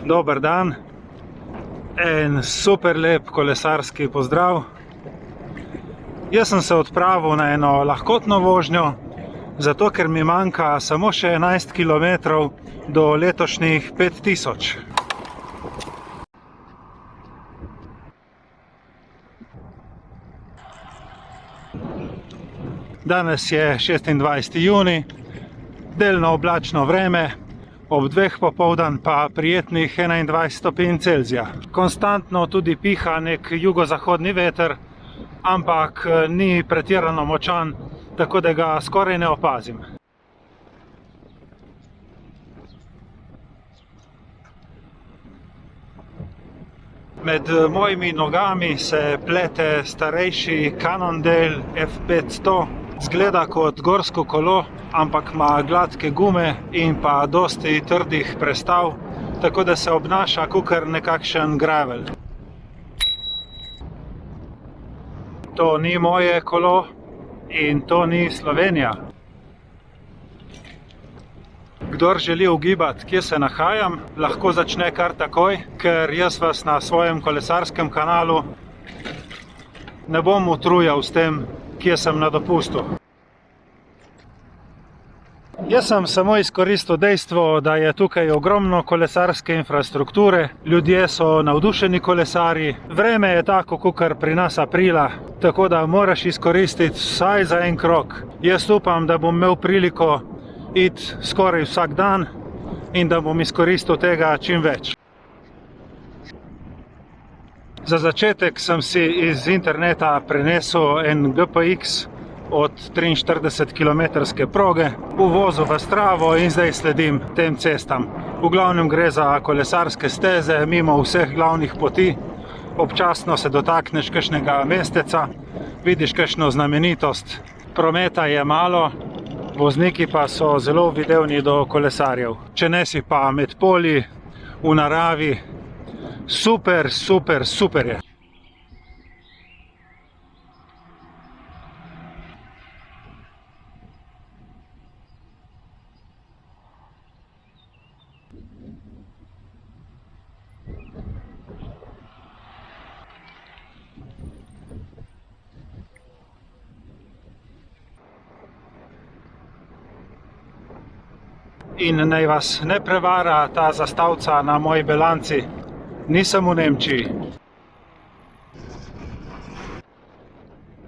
Dober dan, en super lep kolesarski pozdrav. Jaz sem se odpravil na eno lahkotno vožnjo, zato ker mi manjka samo še 11 km do letošnjih 5000. Danes je 26. junij, delno oblačno vreme, ob 2 popoldan pa prijetnih 21 stopinj Celzija. Konstantno tudi piha nek jugozahodni veter, ampak ni pretirano močan, tako da ga skoraj ne opazim. Med mojimi nogami se plete starejši Cannondale F500. Zgleda kot gorsko kolo, ampak ima gladke gume in pa dosti trdih prestav, tako da se obnaša kakor nekakšen gravel. To ni moje kolo in to ni Slovenija. Kdor želi ugibati, kje se nahajam, lahko začne kar takoj, ker jaz vas na svojem kolesarskem kanalu ne bom utrujal s tem, kje sem na dopustu. Jaz sem samo izkoristil dejstvo, da je tukaj ogromno kolesarske infrastrukture, ljudje so navdušeni kolesarji, vreme je tako kakor pri nas aprila, tako da moraš izkoristiti vsaj za en krog. Jaz upam, da bom imel priliko iti skoraj vsak dan in da bom izkoristil tega čim več. Za začetek sem si iz interneta prenesel en GPX od 43 km proge, uvozil v Stravo in zdaj sledim tem cestam. V glavnem gre za kolesarske steze mimo vseh glavnih poti, občasno se dotakneš kakšnega mesteca, vidiš kakšno znamenitost. Prometa je malo, vozniki pa so zelo videvni do kolesarjev. Če ne si pa med polji, v naravi, super, super, super je. In naj vas ne prevara ta zastavca na moji bilanci, nisem v Nemčiji.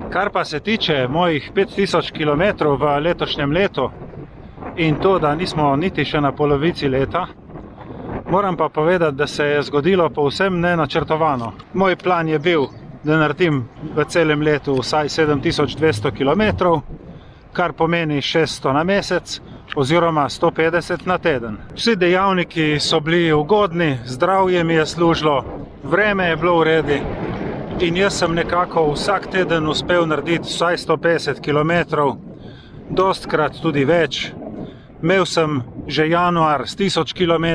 Kar pa se tiče mojih 5000 km v letošnjem letu in to, da nismo niti še na polovici leta, moram pa povedati, da se je zgodilo povsem nenačrtovano. Moj plan je bil, da naredim v celem letu vsaj 7200 km, kar pomeni 600 na mesec oziroma 150 na teden. Vsi dejavniki so bili ugodni, zdravje mi je služilo, vreme je bilo v redu in jaz sem nekako vsak teden uspel narediti vsaj 150 km, dostkrat tudi več. Imel sem že januar s 1000 km,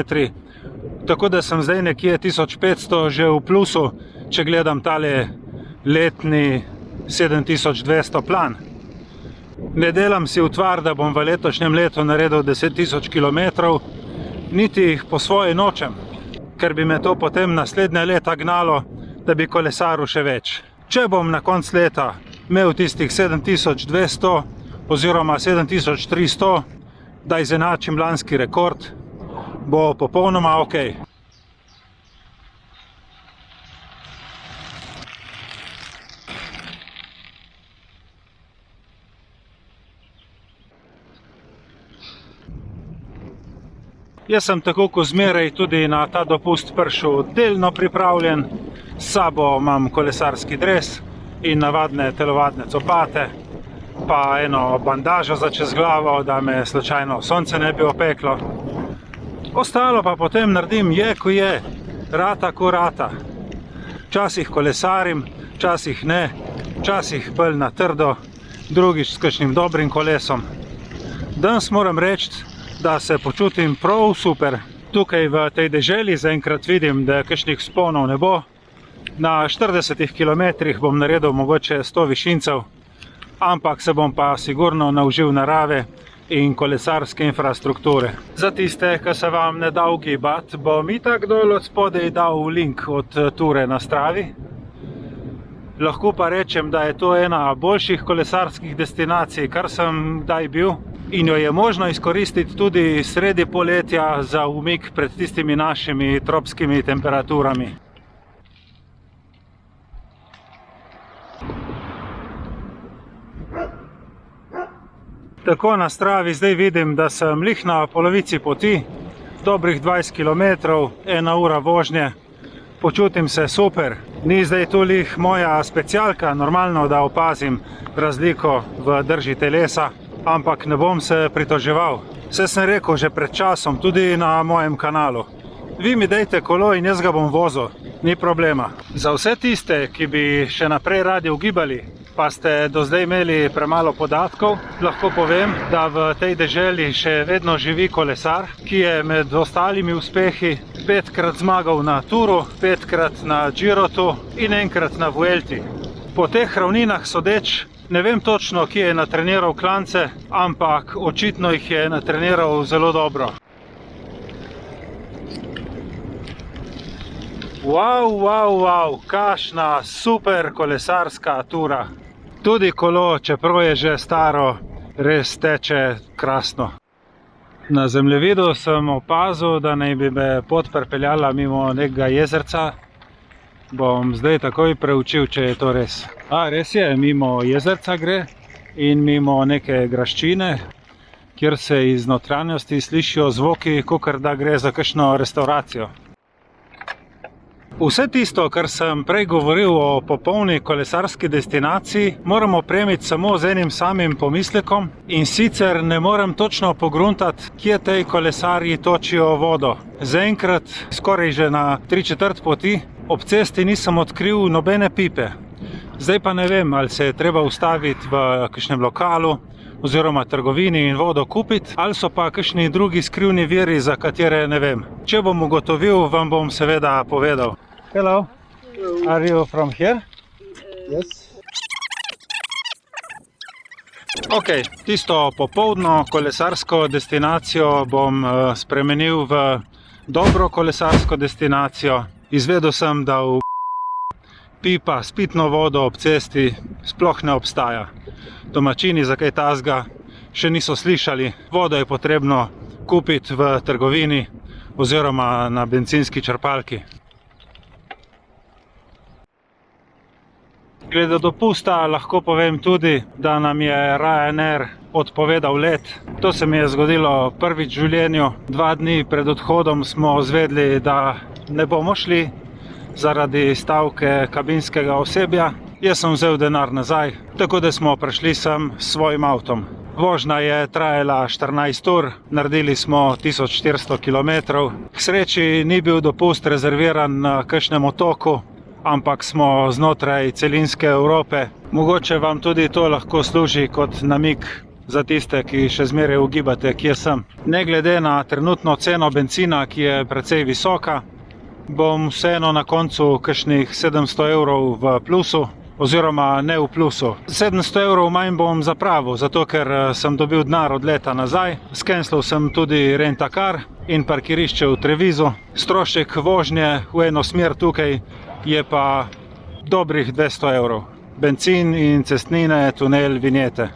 tako da sem zdaj nekje 1500 že v plusu, če gledam tale letni 7200 plan. Ne delam si utvar, da bom v letošnjem letu naredil 10 000 km, niti jih po svoje nočem, ker bi me to potem naslednje leta gnalo, da bi kolesaril še več. Če bom na konc leta imel tistih 7200 oziroma 7300, da izenačim lanski rekord, bo popolnoma ok. Jaz sem tako kot zmeraj tudi na ta dopust prišel delno pripravljen. S sabo imam kolesarski dres in navadne telovadne copate, pa eno bandažo za čez glavo, da me slučajno sonce ne bi opeklo. Ostalo pa potem naredim je, ko je, rata ko rata. Včasih kolesarim, včasih ne, včasih bolj na trdo, drugič s kakšnim dobrim kolesom. Danes moram reči, da se počutim prav super. Tukaj v tej deželi zaenkrat vidim, da kakšnih vzponov ne bo. Na 40 km bom naredil mogoče 100 višincev, ampak se bom pa sigurno naužil narave in kolesarske infrastrukture. Za tiste, ki se vam ne da ugibati, bom itak dol od spodaj dal link od ture na Stravi. Lahko pa rečem, da je to ena boljših kolesarskih destinacij, kar sem kdaj bil, in jo je možno izkoristiti tudi sredi poletja za umik pred tistimi našimi tropskimi temperaturami. Tako na Stravi zdaj vidim, da sem lih na polovici poti, dobrih 20 km, 1 ura vožnje. Počutim se super. Ni zdaj tu lih moja specialka, normalno, da opazim razliko v drži telesa, ampak ne bom se pritoževal. Vse sem rekel že pred časom, tudi na mojem kanalu. Vi mi dajte kolo in jaz ga bom vozil, ni problema. Za vse tiste, ki bi še naprej radi ugibali, pa ste do zdaj imeli premalo podatkov, lahko povem, da v tej deželi še vedno živi kolesar, ki je med ostalimi uspehi 5-krat zmagal na Turu, 5-krat na Girotu in 1-krat na Vuelti. Po teh ravninah sodeč, ne vem točno, kje je natreniral klance, ampak očitno jih je natreniral zelo dobro. Wow, kakšna super kolesarska tura. Tudi kolo, čeprav je že staro, res teče krasno. Na zemljevidu sem opazil, da naj bi me pot pripeljala mimo nekega jezerca. Bom zdaj takoj preučil, če je to res. Res je, mimo jezerca gre in mimo neke graščine, kjer se iz notranjosti slišijo zvoki, kakor da gre za kakšno restauracijo. Vse tisto, kar sem prej govoril o popolni kolesarski destinaciji, moram opremiti samo z enim samim pomislekom, in sicer ne morem točno pogruntati, kje tej kolesarji točijo vodo. Zaenkrat, skoraj že na 3/4 poti, ob cesti nisem odkril nobene pipe. Zdaj pa ne vem, ali se je treba ustaviti v kakšnem lokalu oziroma trgovini in vodo kupiti, ali so pa kakšni drugi skrivni viri, za katere ne vem. Če bom ugotovil, vam bom seveda povedal. Hello. Are you from here? Yes. Ok, tisto popoldno kolesarsko destinacijo bom spremenil v dobro kolesarsko destinacijo. Izvedel sem, da v pipa s pitno vodo ob cesti sploh ne obstaja. Domačini za kaj takega še niso slišali. Vodo je potrebno kupiti v trgovini oziroma na bencinski črpalki. Glede dopusta lahko povem tudi, da nam je Ryanair odpovedal let. To se mi je zgodilo prvič v življenju. 2 dni pred odhodom smo izvedeli, da ne bomo šli zaradi stavke kabinskega osebja. Jaz sem vzel denar nazaj, tako da smo prišli sem s svojim avtom. Vožnja je trajala 14 ur, naredili smo 1400 km. K sreči ni bil dopust rezerviran na kakšnem otoku, ampak smo znotraj celinske Evrope. Mogoče vam tudi to lahko služi kot namig za tiste, ki še zmeraj ugibate, kje sem. Ne glede na trenutno ceno bencina, ki je precej visoka, bom vseeno na koncu kakšnih 700 evrov v plusu, oziroma ne v plusu. 700 evrov manj bom zapravil, zato ker sem dobil denar od leta nazaj. Skenslal sem tudi rentakar in parkirišče v Trevizu. Strošek vožnje v eno smer tukaj je pa dobrih 200 evrov. Bencin in cestnine, tunel, vinjete.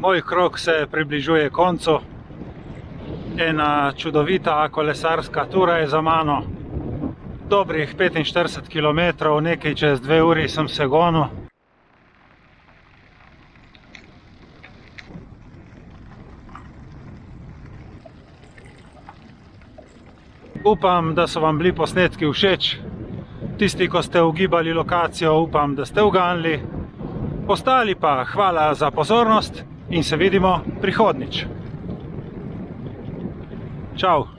Moj krog se približuje koncu. Ena čudovita kolesarska tura je za mano. Dobrih 45 km, nekaj čez 2 uri sem se gonil. Upam, da so vam bili posnetki všeč. Tisti, ko ste ugibali lokacijo, upam, da ste uganili. Ostali pa hvala za pozornost in se vidimo prihodnjič. Čau!